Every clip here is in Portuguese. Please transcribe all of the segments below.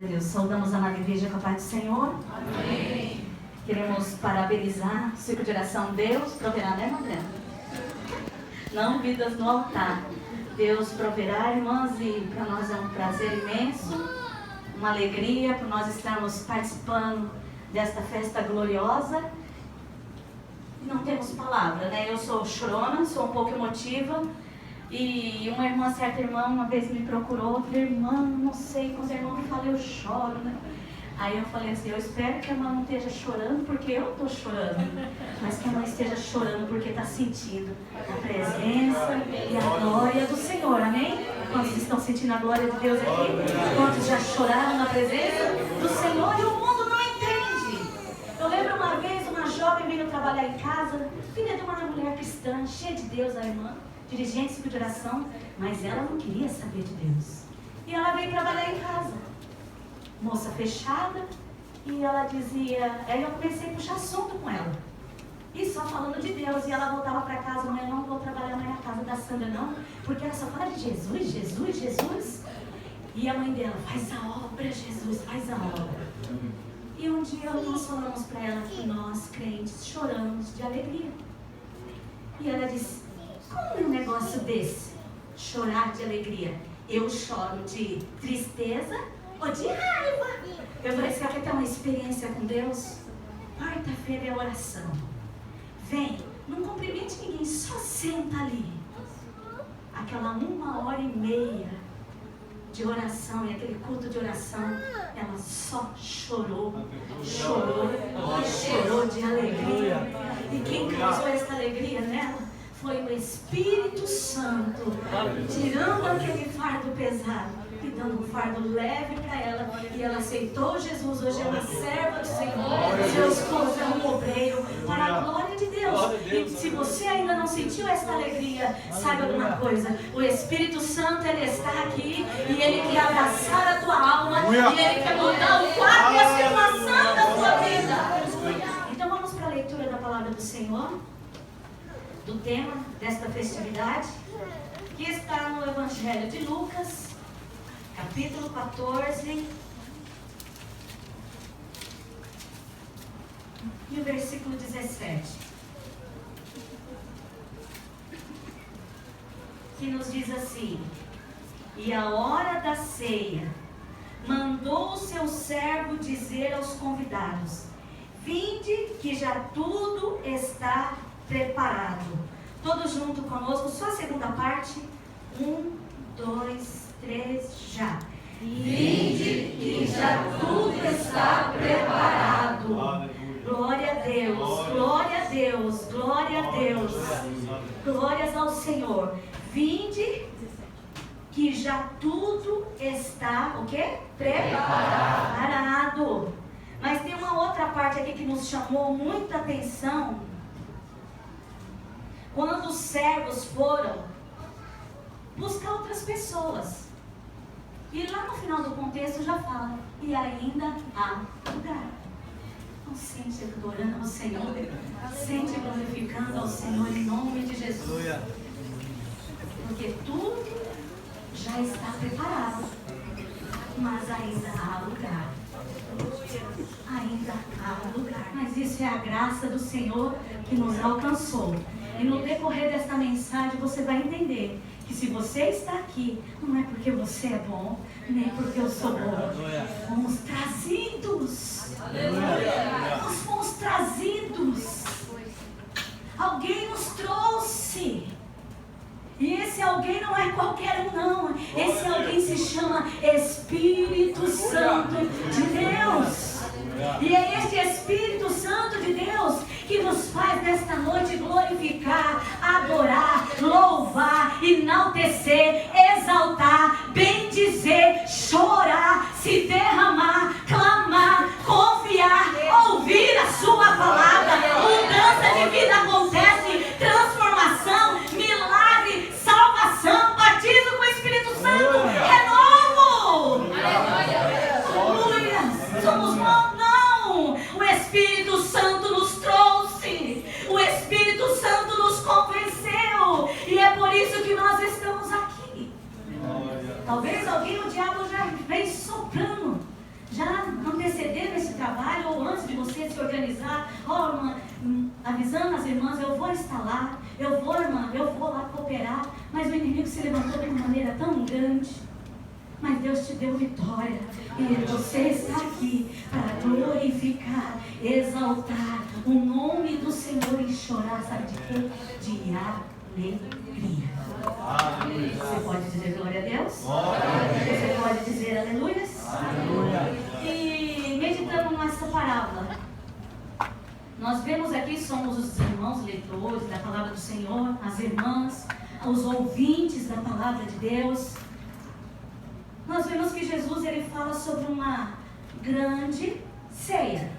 Deus, saudamos a amada igreja com a paz do Senhor. Amém. Queremos parabenizar o ciclo de oração. Deus proverá, né, André? Não vidas no altar. Deus proverá, irmãs, e para nós é um prazer imenso, uma alegria por nós estarmos participando desta festa gloriosa. E não temos palavra, né? Eu sou chorona, sou um pouco emotiva. E uma irmã, certa irmã, uma vez me procurou, falei, irmã, não sei, quando a irmã me fala, eu choro, né? Aí eu falei assim, eu espero que a irmã não esteja chorando porque eu estou chorando, mas que a irmã esteja chorando porque está sentindo a presença e a glória do Senhor, amém? Quantos estão sentindo a glória de Deus aqui? Quantos já choraram na presença do Senhor e o mundo não entende? Eu lembro uma vez, uma jovem veio trabalhar em casa, filha de uma mulher cristã, cheia de Deus, a irmã, dirigente de oração, mas ela não queria saber de Deus. E ela veio trabalhar em casa, moça fechada, e ela dizia, aí eu comecei a puxar assunto com ela, e só falando de Deus, e ela voltava para casa, mãe, eu não vou trabalhar mais na casa da Sandra não, porque ela só fala de Jesus, Jesus, Jesus. E a mãe dela, faz a obra, Jesus, faz a obra. E um dia nós falamos para ela que nós, crentes, choramos de alegria. E ela disse, como é um negócio desse? Chorar de alegria. Eu choro de tristeza ou de raiva? Eu falei, você quer ter uma experiência com Deus? Quarta-feira é oração. Vem, não cumprimente ninguém, só senta ali. Aquela 1h30 de oração e aquele culto de oração, ela só chorou, chorou e chorou de alegria. E quem causou essa alegria nela? Foi o Espírito Santo, tirando aquele fardo pesado e dando um fardo leve para ela. E ela aceitou Jesus, hoje é uma serva do Senhor. Seu esposo é um obreiro para a glória de Deus. E se você ainda não sentiu essa alegria, saiba de uma coisa: o Espírito Santo, ele está aqui e ele quer abraçar a tua alma e ele quer mudar o quadro e a situação da tua vida. Então vamos para a leitura da palavra do Senhor, do tema desta festividade, que está no Evangelho de Lucas, capítulo 14, e o versículo 17, que nos diz assim: e a hora da ceia, mandou o seu servo dizer aos convidados, vinde que já tudo está preparado. Todos junto conosco, só a segunda parte. 1, 2, 3, já. Vinde que já tudo está preparado. Glória a Deus, glória a Deus, glória a Deus. Glórias ao Senhor. Vinde que já tudo está, o quê? Preparado. Mas tem uma outra parte aqui que nos chamou muita atenção. Quando os servos foram buscar outras pessoas. E lá no final do contexto já fala, e ainda há lugar. Então sente adorando ao Senhor, sente glorificando ao Senhor em nome de Jesus. Porque tudo já está preparado, mas ainda há lugar. Ainda há lugar. Mas isso é a graça do Senhor que nos alcançou. E no decorrer desta mensagem você vai entender que se você está aqui, não é porque você é bom, nem porque eu sou bom. Fomos trazidos. Nós fomos trazidos. Alguém nos trouxe. E esse alguém não é qualquer um, não. Esse alguém se chama Espírito Santo de Deus. E é este Espírito Santo de Deus que nos faz nesta noite glorificar, adorar, louvar, enaltecer, exaltar, bendizer, chorar, se derramar, clamar, confiar, ouvir a sua palavra. Mudança de vida acontece, transformação, milagre, salvação, batismo com o Espírito Santo, renovo. Aleluia. Somos bons, não. O Espírito Santo nos trouxe. O Espírito Santo nos convenceu. E é por isso que nós estamos aqui. Talvez alguém, o diabo já vem soprando organizar. Ó, irmã, avisando as irmãs, eu vou estar lá. Eu vou, irmã, eu vou lá cooperar. Mas o inimigo se levantou de uma maneira tão grande. Mas Deus te deu vitória. E você está aqui para glorificar, exaltar o nome do Senhor e chorar, sabe de quê? De alegria. Você pode dizer glória a Deus? Você pode dizer aleluias? E meditando nessa parábola, nós vemos aqui, somos os irmãos leitores da palavra do Senhor, as irmãs, os ouvintes da palavra de Deus. Nós vemos que Jesus ele fala sobre uma grande ceia.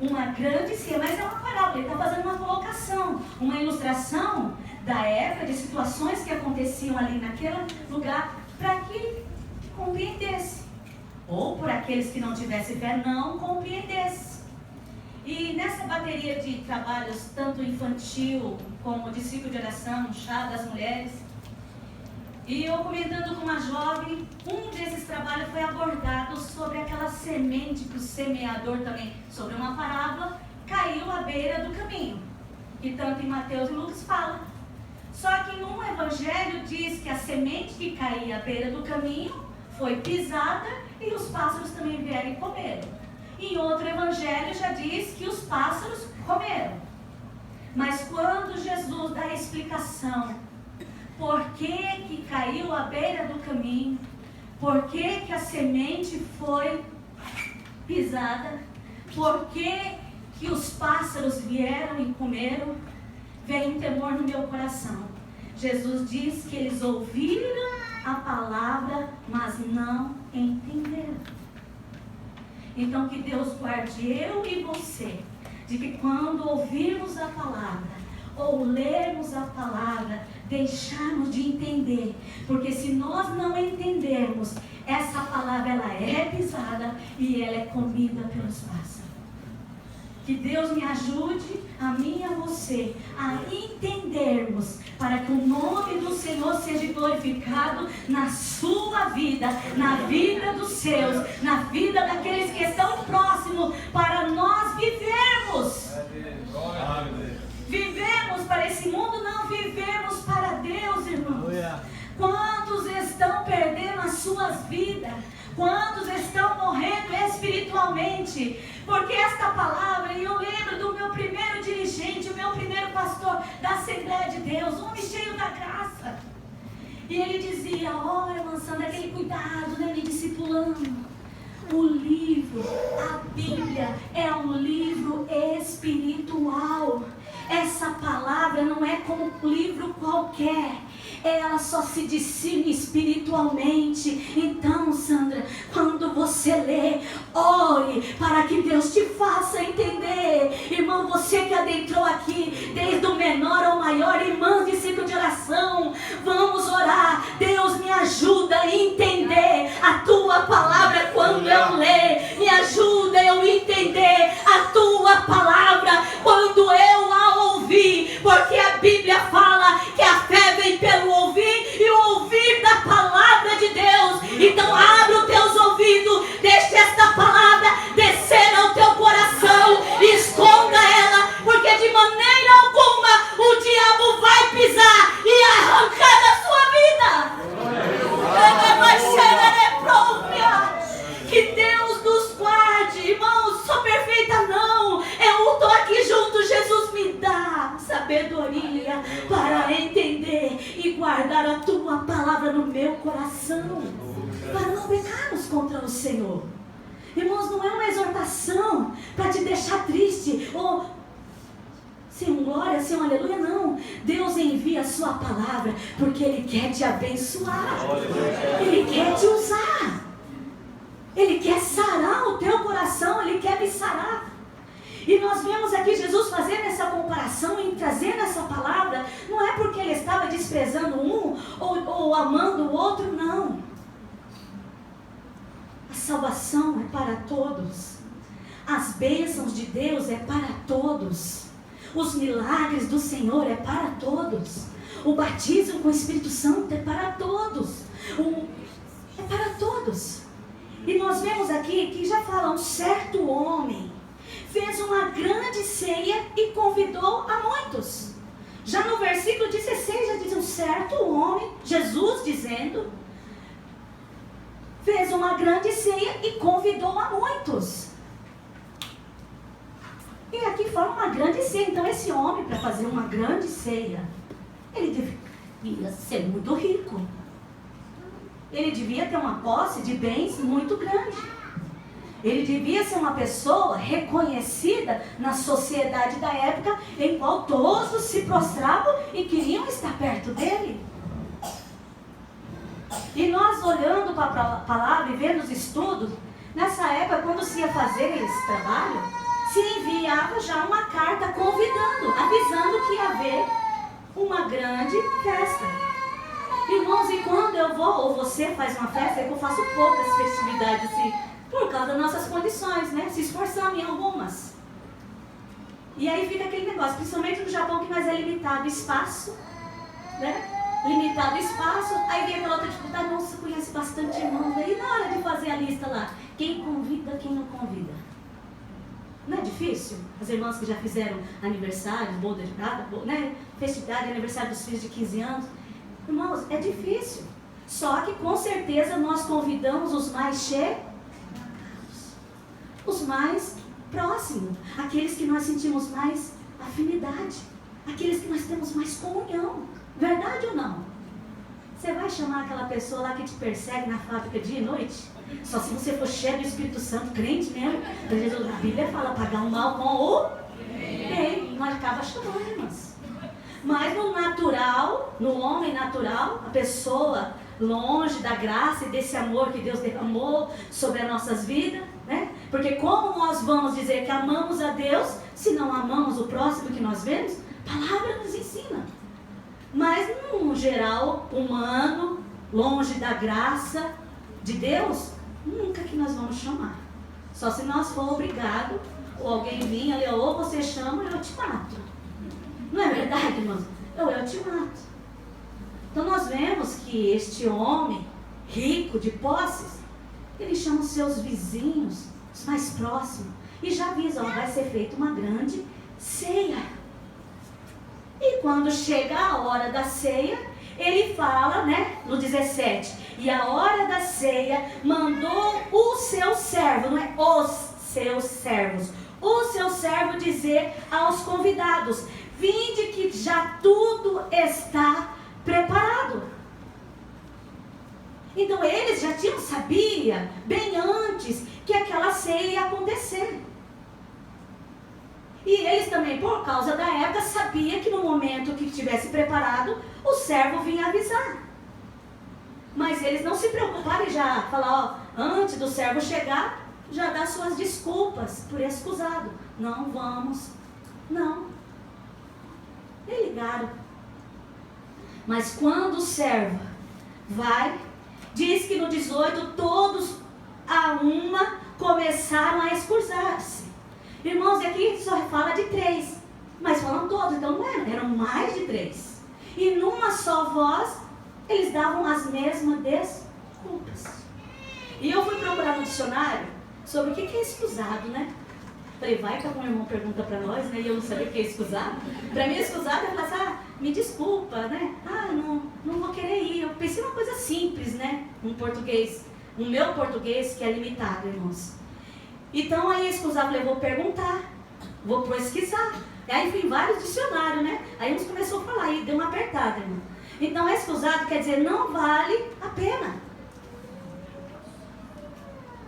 Uma grande ceia, mas é uma parábola, ele está fazendo uma colocação, uma ilustração da época, de situações que aconteciam ali naquele lugar, para que compreendesse. Ou por aqueles que não tivessem fé, não compreendesse. E nessa bateria de trabalhos, tanto infantil como discípulo de oração, chá das mulheres, e eu comentando com uma jovem, um desses trabalhos foi abordado sobre aquela semente que o semeador também, sobre uma parábola, caiu à beira do caminho. E tanto em Mateus e Lucas fala. Só que em um evangelho diz que a semente que caía à beira do caminho foi pisada e os pássaros também vieram e comeram. Em outro evangelho já diz que os pássaros comeram. Mas quando Jesus dá a explicação por que caiu à beira do caminho, por que a semente foi pisada, por que os pássaros vieram e comeram, veio um temor no meu coração. Jesus diz que eles ouviram a palavra, mas não entenderam. Então que Deus guarde eu e você, de que quando ouvirmos a palavra, ou lermos a palavra, deixarmos de entender, porque se nós não entendermos, essa palavra ela é pisada e ela é comida pelos pássaros. Que Deus me ajude, a mim e a você, a entendermos, para que o nome do Senhor seja glorificado na sua vida, na vida dos seus, na vida daqueles que estão próximos, para nós vivermos. Vivemos para esse mundo, não vivemos para Deus, irmãos. Quantos estão perdendo as suas vidas? Quantos estão morrendo espiritualmente? Porque esta palavra, e eu lembro do meu primeiro dirigente, o meu primeiro pastor da Assembleia de Deus, um homem cheio da graça. E ele dizia: olha, irmã Sandra, aquele cuidado, né, me discipulando. O livro, a Bíblia, é um livro espiritual. Essa palavra não é como um livro qualquer. Ela só se discerne espiritualmente. Então, Sandra, quando você lê, ore para que Deus te faça entender. Irmão, você que adentrou aqui, desde o menor ao maior, irmãos de ciclo de oração, vamos orar. Deus, me ajuda a entender a tua palavra quando eu ler. Me ajuda eu entender a tua palavra quando eu a ouvir. Porque a Bíblia fala que a fé vem pelo ouvir e o ouvir da palavra de Deus. Então abre os teus ouvidos, deixe esta palavra descer ao teu coração, esconda ela, porque de maneira alguma o diabo vai pisar e arrancar da sua vida. Que Deus nos guarde, irmãos. Sou perfeita não, eu estou aqui junto. Jesus me dá sabedoria para entender e guardar a tua palavra no meu coração, para não pecarmos contra o Senhor. Irmãos, não é uma exortação para te deixar triste ou sem um glória, sem um aleluia, não. Deus envia a sua palavra porque Ele quer te abençoar, Ele quer te usar, Ele quer sarar o teu coração, Ele quer me sarar. E nós vemos aqui Jesus fazendo essa comparação e trazendo essa palavra, não é porque Ele estava desprezando um ou amando o outro, não. A salvação é para todos, as bênçãos de Deus é para todos, os milagres do Senhor é para todos, o batismo com o Espírito Santo é para todos, é para todos. E nós vemos aqui que já fala: um certo homem fez uma grande ceia e convidou a muitos. Já no versículo 16 já diz: um certo homem, Jesus dizendo, fez uma grande ceia e convidou a muitos. E aqui fala uma grande ceia. Então esse homem, para fazer uma grande ceia, ele devia ser muito rico. Ele devia ter uma posse de bens muito grande. Ele devia ser uma pessoa reconhecida na sociedade da época, em qual todos se prostravam e queriam estar perto dele. E nós, olhando para a palavra e vendo os estudos, nessa época, quando se ia fazer esse trabalho, se enviava já uma carta convidando, avisando que ia haver uma grande festa. Irmãos, e quando eu vou, ou você faz uma festa, é que eu faço poucas festividades assim, por causa das nossas condições, né? Se esforçamos em algumas. E aí fica aquele negócio, principalmente no Japão, que nós é limitado espaço, né? Limitado espaço, aí vem aquela outra dificuldade: nossa, conhece bastante irmãos aí, na hora de fazer a lista lá, quem convida, quem não convida. Não é difícil? As irmãs que já fizeram aniversário, boda de prata, né? Festividade, aniversário dos filhos de 15 anos. Irmãos, é difícil. Só que com certeza nós convidamos os mais chegados, os mais próximos, aqueles que nós sentimos mais afinidade, aqueles que nós temos mais comunhão. Verdade ou não? Você vai chamar aquela pessoa lá que te persegue na fábrica dia e noite? Só se você for cheio do Espírito Santo, crente mesmo. A Bíblia fala: pagar o mal com o bem. Nós acaba chamando, irmãs. Mas no natural, no homem natural, a pessoa longe da graça e desse amor que Deus derramou sobre as nossas vidas, né? Porque como nós vamos dizer que amamos a Deus se não amamos o próximo que nós vemos? A palavra nos ensina. Mas no geral humano, longe da graça de Deus, nunca que nós vamos chamar. Só se nós for obrigado, ou alguém vir ali, ou você chama, eu te mato. Não é verdade, irmãos? Eu te mato. Então nós vemos que este homem rico de posses, ele chama os seus vizinhos, os mais próximos, e já avisa: vai ser feita uma grande ceia. E quando chega a hora da ceia, ele fala, né, no 17, e a hora da ceia mandou o seu servo, não é os seus servos, o seu servo dizer aos convidados: vinde que já tudo está preparado. Então eles já sabiam bem antes que aquela ceia ia acontecer. E eles também, por causa da época, sabiam que no momento que estivesse preparado, o servo vinha avisar. Mas eles não se preocuparam em já falar: ó, antes do servo chegar, já dá suas desculpas por excusado. Não vamos. Não. Nem ligaram. Mas quando o servo vai, diz que no 18 todos a uma começaram a excusar-se. Irmãos, e aqui só fala de 3, mas falam todos, então não eram mais de 3. E numa só voz, eles davam as mesmas desculpas. E eu fui procurar no dicionário sobre o que é excusado, né? Falei: vai que algum irmão pergunta para nós, né? E eu não sabia o que é excusado. Para mim, excusado é falar: me desculpa, né? Não vou querer ir. Eu pensei uma coisa simples, né? Um português, o meu português que é limitado, irmãos. Então aí excusado, eu vou perguntar, vou pesquisar. Aí fui em vários dicionários, né? Aí uns começou a falar e deu uma apertada, irmão. Então excusado quer dizer não vale a pena.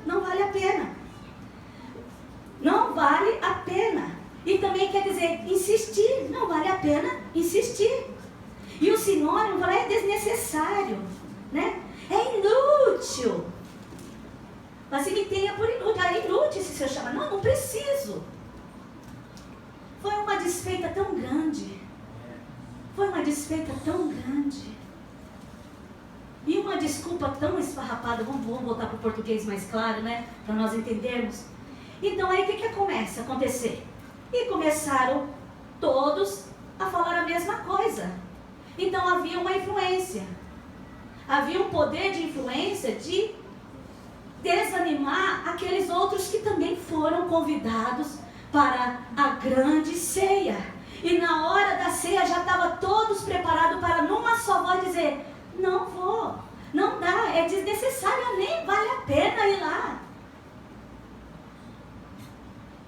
Não vale a pena. Não vale a pena. E também quer dizer insistir. Não vale a pena insistir. E o sinônimo é desnecessário, né? É inútil. Mas se me tenha por inútil. É inútil se você chama. Não preciso. Foi uma desfeita tão grande. Foi uma desfeita tão grande. E uma desculpa tão esfarrapada. Vamos voltar para o português mais claro, né? Para nós entendermos. Então aí o que começa a acontecer? E começaram todos a falar a mesma coisa. Então havia uma influência. Havia um poder de influência de desanimar aqueles outros que também foram convidados para a grande ceia. E na hora da ceia já estavam todos preparados para numa só voz dizer: não vou, não dá, é desnecessário, nem vale a pena ir lá.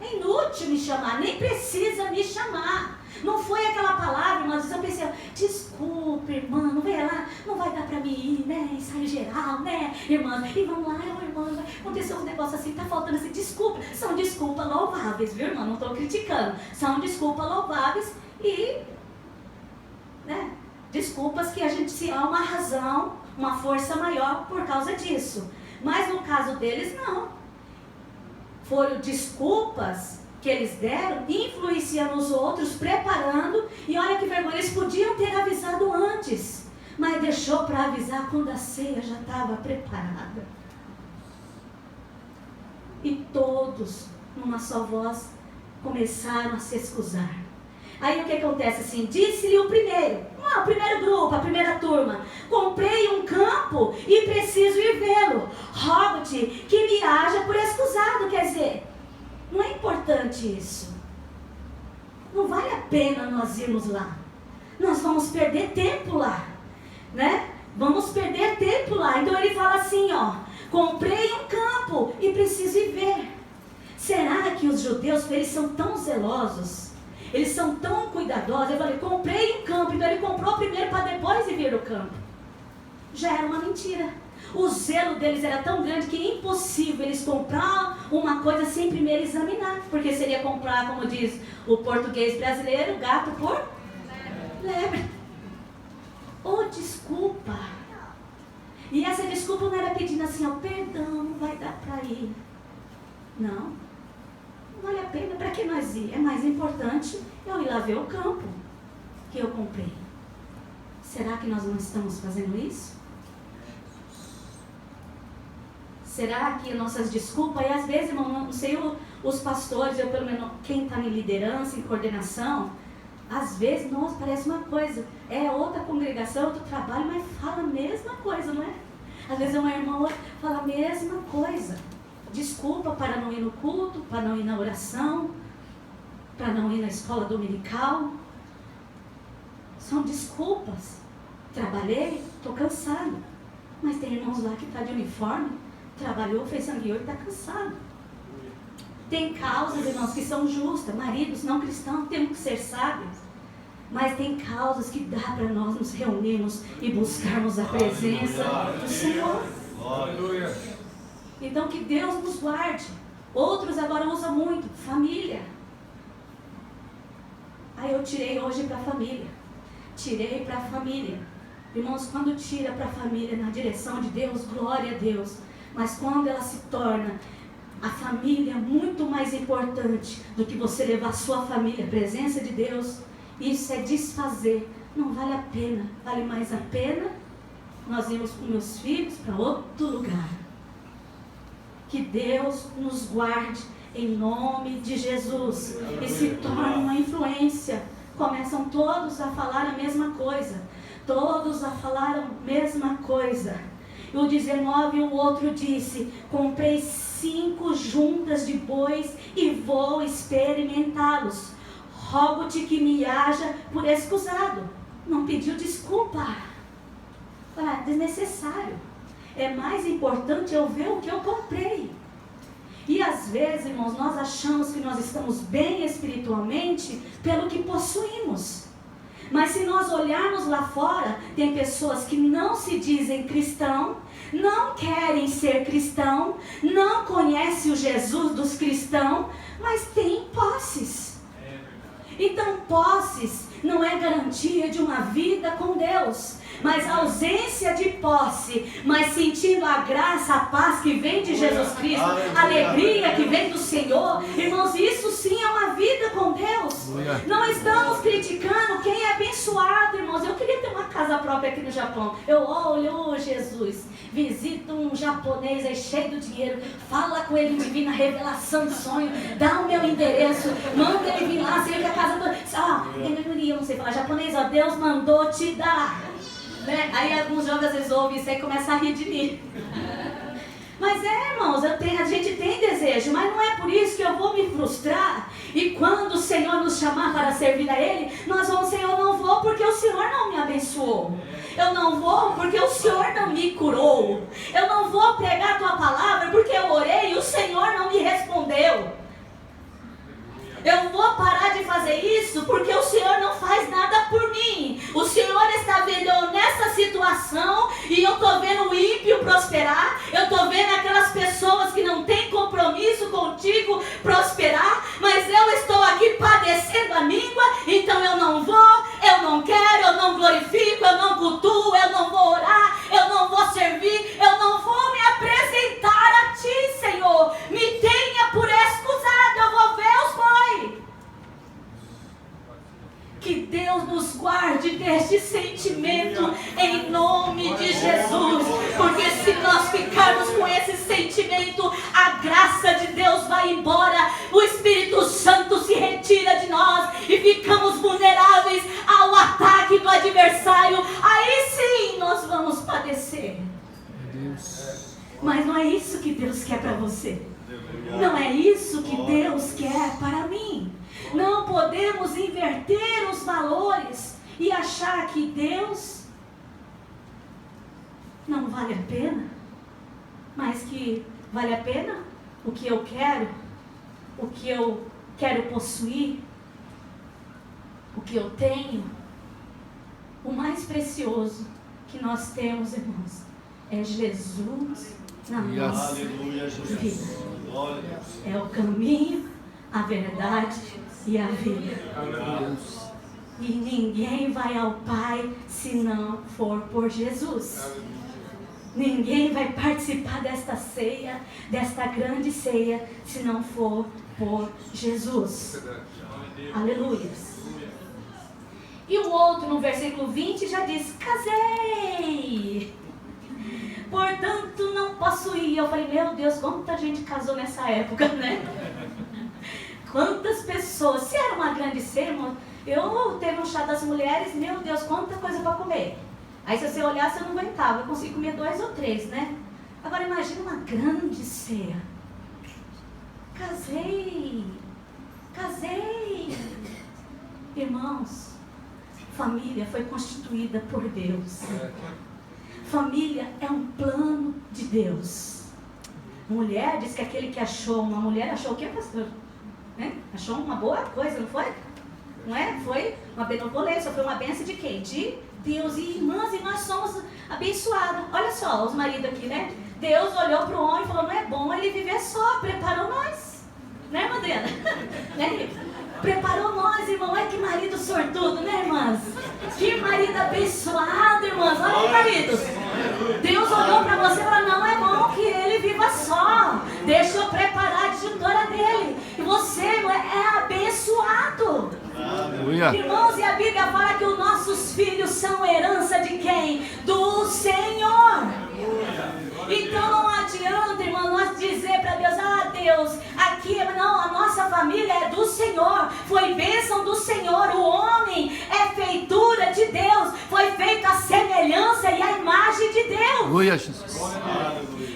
É inútil me chamar, nem precisa me chamar. Não foi aquela palavra, irmãs, eu pensei: desculpa, irmã, não vai lá, não vai dar para mim ir, né, ensaio geral, né, irmã, e vamos lá, irmã, aconteceu um negócio assim, tá faltando assim, desculpa. São desculpas louváveis, viu, irmã, não estou criticando, são desculpas louváveis e, né, desculpas que a gente se há uma razão, uma força maior por causa disso. Mas no caso deles, não. Foram desculpas que eles deram, influenciando os outros, preparando, e olha que vergonha, eles podiam ter avisado antes, mas deixou para avisar quando a ceia já estava preparada. E todos, numa só voz, começaram a se excusar. Aí o que acontece assim? Disse-lhe o primeiro grupo, a primeira turma: comprei um campo e preciso ir vê-lo. Rogo-te que me haja por excusado. Quer dizer, não é importante isso. Não vale a pena nós irmos lá. Nós vamos perder tempo lá, né? Vamos perder tempo lá. Então ele fala assim, ó: comprei um campo e preciso ir ver. Será que os judeus, eles são tão zelosos? Eles são tão cuidadosos? Eu falei: comprei um campo. Então ele comprou primeiro para depois ir ver o campo. Já era uma mentira. O zelo deles era tão grande que é impossível eles comprar uma coisa sem primeiro examinar. Porque seria comprar, como diz o português brasileiro, gato por lebre. Oh, desculpa. E essa desculpa não era pedindo assim, ó: perdão, não vai dar para ir. Não vale a pena. Para que nós ir? É mais importante eu ir lá ver o campo que eu comprei. Será que nós não estamos fazendo isso? Será que nossas desculpas, e às vezes, irmão, não sei os pastores, eu pelo menos, quem está em liderança, em coordenação, às vezes, nossa, parece uma coisa, é outra congregação, outro trabalho, mas fala a mesma coisa, não é? Às vezes uma irmã fala a mesma coisa. Desculpa para não ir no culto, para não ir na oração, para não ir na escola dominical. São desculpas. Trabalhei, estou cansado. Mas tem irmãos lá que está de uniforme, trabalhou, fez sangue e está cansado. Tem causas, irmãos, que são justas. Maridos não cristãos temos que ser sábios. Mas tem causas que dá para nós nos reunirmos e buscarmos a presença do Senhor. Aleluia. Então que Deus nos guarde. Outros agora usam muito família. Aí eu tirei hoje para a família. Tirei para a família. Irmãos, quando tira para a família na direção de Deus, glória a Deus. Mas quando ela se torna a família muito mais importante do que você levar a sua família à presença de Deus, isso é desfazer. Não vale a pena. Vale mais a pena nós irmos com meus filhos para outro lugar. Que Deus nos guarde em nome de Jesus. E se torna uma influência. Começam todos a falar a mesma coisa. Todos a falar a mesma coisa. E o 19, o outro disse: comprei 5 juntas de bois e vou experimentá-los. Rogo-te que me haja por excusado. Não pediu desculpa. Desnecessário. É mais importante eu ver o que eu comprei. E às vezes, irmãos, nós achamos que nós estamos bem espiritualmente pelo que possuímos. Mas se nós olharmos lá fora, tem pessoas que não se dizem cristão, não querem ser cristão, não conhecem o Jesus dos cristãos, mas têm posses. Então, posses não é garantia de uma vida com Deus. Mas a ausência de posse, mas sentindo a graça, a paz que vem de Jesus Cristo, a alegria que vem do Senhor, irmãos, isso sim é uma vida com Deus. Não estamos criticando quem é abençoado, irmãos. Eu queria ter uma casa própria aqui no Japão. Eu olho, oh Jesus, visito um japonês aí cheio de dinheiro, fala com ele em divina revelação de sonho, dá o meu endereço, manda ele vir lá, sei que a casa toda. Eu não sei falar japonês, ó, Deus mandou te dar. Né? Aí alguns jovens às vezes ouvem isso e começam a rir de mim. Mas irmãos, a gente tem desejo, mas não é por isso que eu vou me frustrar E quando o Senhor nos chamar para servir a Ele, nós vamos, Senhor, eu não vou porque o Senhor não me abençoou. Eu não vou porque o Senhor não me curou. Eu não vou pregar a Tua palavra porque eu orei e o Senhor não me respondeu. Eu vou parar de fazer isso porque o Senhor não faz nada por mim. O Senhor está vendo eu nessa situação e eu estou vendo o ímpio prosperar. Eu estou vendo aquelas pessoas que não têm compromisso contigo prosperar. Mas eu estou aqui padecendo a míngua, então eu não vou, eu não quero, eu não glorifico, eu não cultuo, eu não vou orar, eu não vou servir, eu não vou me apresentar a Ti, Senhor. Me tenha por excusado, eu vou ver os bois. Que Deus nos guarde deste sentimento em nome de Jesus, porque se nós ficarmos com esse sentimento, a graça de Deus vai embora, o Espírito Santo se retira de nós e ficamos vulneráveis ao ataque do adversário. Aí sim nós vamos padecer. Mas não é isso que Deus quer para você. Não é isso que Deus quer para mim. Não podemos inverter os valores e achar que Deus não vale a pena, mas que vale a pena o que eu quero possuir, o que eu tenho. O mais precioso que nós temos, irmãos, é Jesus na nossa vida. É o caminho, a verdade e a vida. E ninguém vai ao Pai se não for por Jesus. Ninguém vai participar desta ceia, desta grande ceia, se não for por Jesus. Aleluia. E o outro, no versículo 20, já diz: casei, portanto não posso ir. Eu falei, meu Deus, quanta gente casou nessa época, né? Quantas pessoas. Se era uma grande ceia, eu teve um chá das mulheres, meu Deus, quanta coisa para comer. Aí se você olhasse, eu não aguentava, eu consigo comer 2 ou 3, né? Agora imagina uma grande ceia. Casei. Irmãos, família foi constituída por Deus. Família é um plano de Deus. Mulher, diz que aquele que achou uma mulher, achou o quê, pastor? Né? Achou uma boa coisa, não foi? Não é? Foi uma benevolência, foi uma bênção de quem? De Deus. E irmãs, e nós somos abençoados. Olha só, os maridos aqui, né? Deus olhou para o homem e falou, não é bom ele viver só, preparou nós. Né, Adriana? Né? Preparou nós, irmão. Olha que marido sortudo, né, irmãs? Que marido abençoado, irmãs. Olha aí, maridos. Deus olhou para você e falou, não é bom que ele viva só. Deixa eu preparar a adjutora dele. E você é abençoado. Aleluia. Irmãos, e a Bíblia fala que os nossos filhos são herança de quem? Do Senhor. Então não adianta, irmão, nós dizer para Deus, Deus, aqui não, a nossa família é do Senhor, foi bênção do Senhor, o homem é feitura de Deus, foi feito a semelhança e a imagem de Deus. Aleluia, Jesus.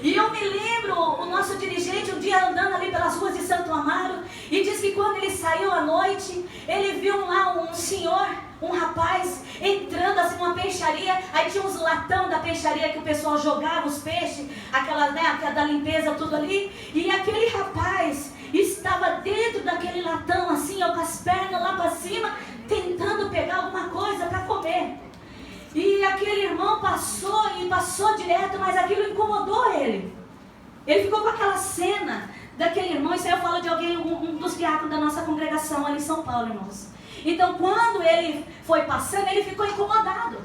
E eu me lembro, o nosso dirigente um dia andando ali pelas ruas de Santo Amaro, e diz que quando ele saiu à noite, ele viu lá um senhor, um rapaz, entrando assim numa peixaria. Aí tinha uns latão da peixaria que o pessoal jogava os peixes, aquela, né, da limpeza, tudo ali. E aquele rapaz estava dentro daquele latão assim, ó, com as pernas lá para cima, tentando pegar alguma coisa para comer. E aquele irmão passou direto, mas aquilo incomodou ele. Ele ficou com aquela cena daquele irmão. Isso aí eu falo de alguém, um dos diáconos da nossa congregação ali em São Paulo, irmãos. Então quando ele foi passando, ele ficou incomodado.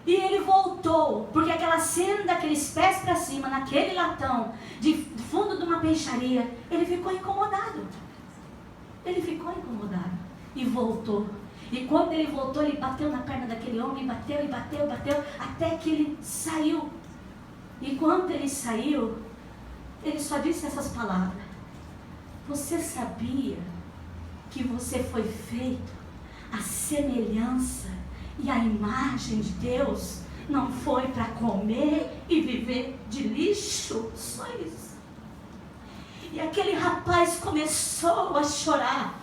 E ele voltou, porque aquela cena daqueles pés para cima, naquele latão, de fundo de uma peixaria, ele ficou incomodado. E voltou. E quando ele voltou, ele bateu na perna daquele homem, bateu, até que ele saiu. E quando ele saiu, ele só disse essas palavras: você sabia que você foi feito à semelhança e à imagem de Deus? Não foi para comer e viver de lixo, só isso. E aquele rapaz começou a chorar.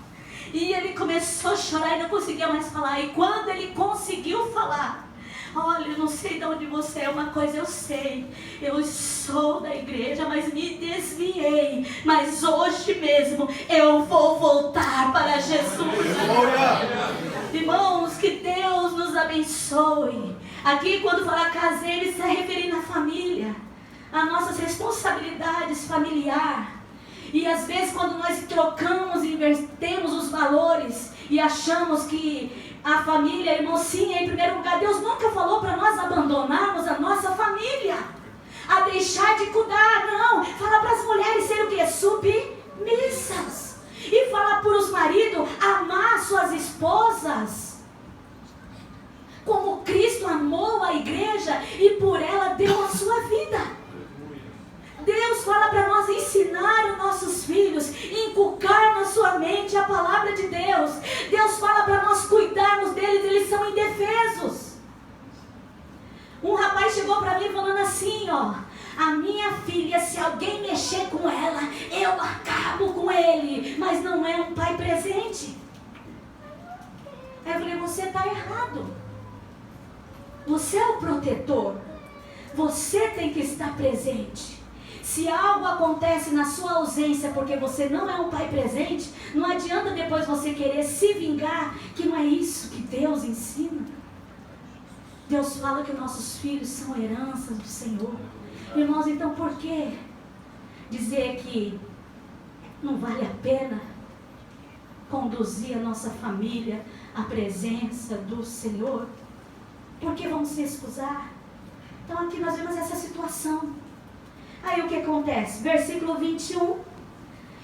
E ele começou a chorar e não conseguia mais falar. E quando ele conseguiu falar, olha, eu não sei de onde você é, uma coisa eu sei. Eu sou da igreja, mas me desviei. Mas hoje mesmo eu vou voltar para Jesus. Irmãos, que Deus nos abençoe. Aqui quando fala casei, ele está referindo à família, às nossas responsabilidades familiares. E às vezes quando nós trocamos e invertemos os valores e achamos que a família, irmão, sim, é em primeiro lugar. Deus nunca falou para nós abandonarmos a nossa família, a deixar de cuidar, não. Fala para as mulheres serem o quê? Submissas. E fala para os maridos amar suas esposas, como Cristo amou a igreja e por ela deu a sua vida. Deus fala para nós ensinar os nossos filhos, inculcar na sua mente a palavra de Deus. Deus fala para nós cuidarmos deles, eles são indefesos. Um rapaz chegou para mim falando assim, ó: a minha filha, se alguém mexer com ela, eu acabo com ele. Mas não é um pai presente. Aí eu falei, você está errado. Você é o protetor. Você tem que estar presente. Se algo acontece na sua ausência porque você não é um pai presente, não adianta depois você querer se vingar, que não é isso que Deus ensina. Deus fala que nossos filhos são heranças do Senhor. Irmãos, então por que dizer que não vale a pena conduzir a nossa família à presença do Senhor? Por que vamos se excusar? Então aqui nós vemos essa situação. Aí o que acontece? Versículo 21.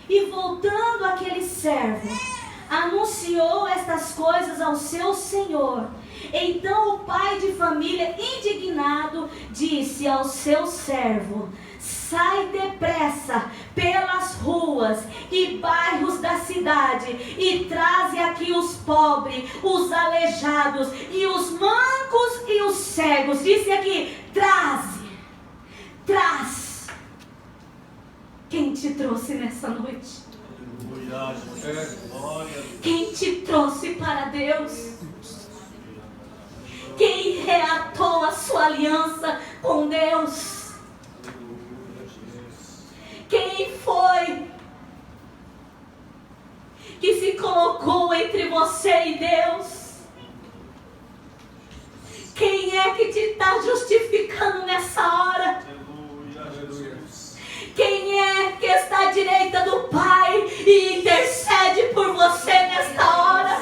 E voltando aquele servo, anunciou estas coisas ao seu senhor. Então o pai de família, indignado, disse ao seu servo: sai depressa pelas ruas e bairros da cidade e traze aqui os pobres, os aleijados e os mancos e os cegos. Disse aqui, traz. Quem te trouxe nessa noite? Quem te trouxe para Deus? Quem reatou a sua aliança com Deus? Quem foi que se colocou entre você e Deus? Quem é que te está justificando nessa hora? Quem é que está à direita do Pai e intercede por você nesta hora?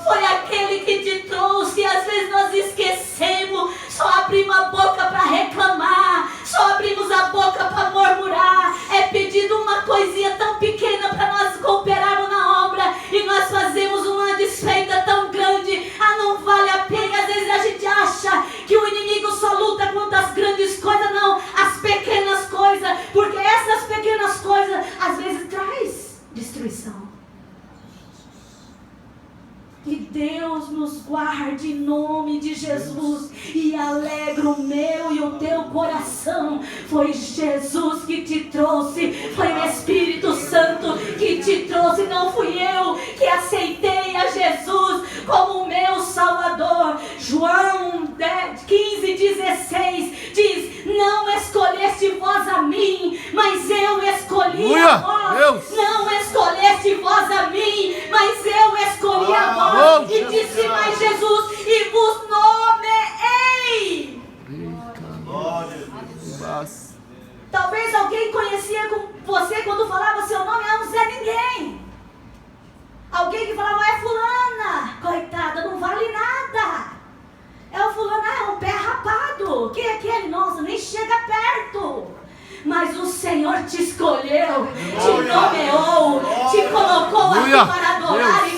Foi aquele que te trouxe, e às vezes nós esquecemos, só abrimos a boca para reclamar, só abrimos a boca para murmurar, é pedido uma coisinha tão pequena para nós cooperarmos na obra, e nós fazemos uma desfeita tão grande, não vale a pena. Às vezes a gente acha que o inimigo só luta contra as grandes coisas, não, as pequenas coisas, porque essas pequenas coisas às vezes traz destruição. Que Deus nos guarde em nome de Jesus e alegra o meu e o teu coração. Foi Jesus que te trouxe, foi o Espírito Santo que te trouxe, não fui eu que aceitei a Jesus como o meu Salvador. João 15:16 diz: não escolheste vós a mim, mas eu escolhi a vós. Não escolheste vós a mim, mas eu escolhi a vós. E disse mais Jesus: e vos nomeei. Talvez alguém conhecia você quando falava seu nome, não é ninguém. Alguém que falava, é fulana, coitada, não vale nada. É o fulano, é um pé rapado. Quem é aquele? Nossa, nem chega perto. Mas o Senhor te escolheu, te nomeou, te colocou aqui para adorar e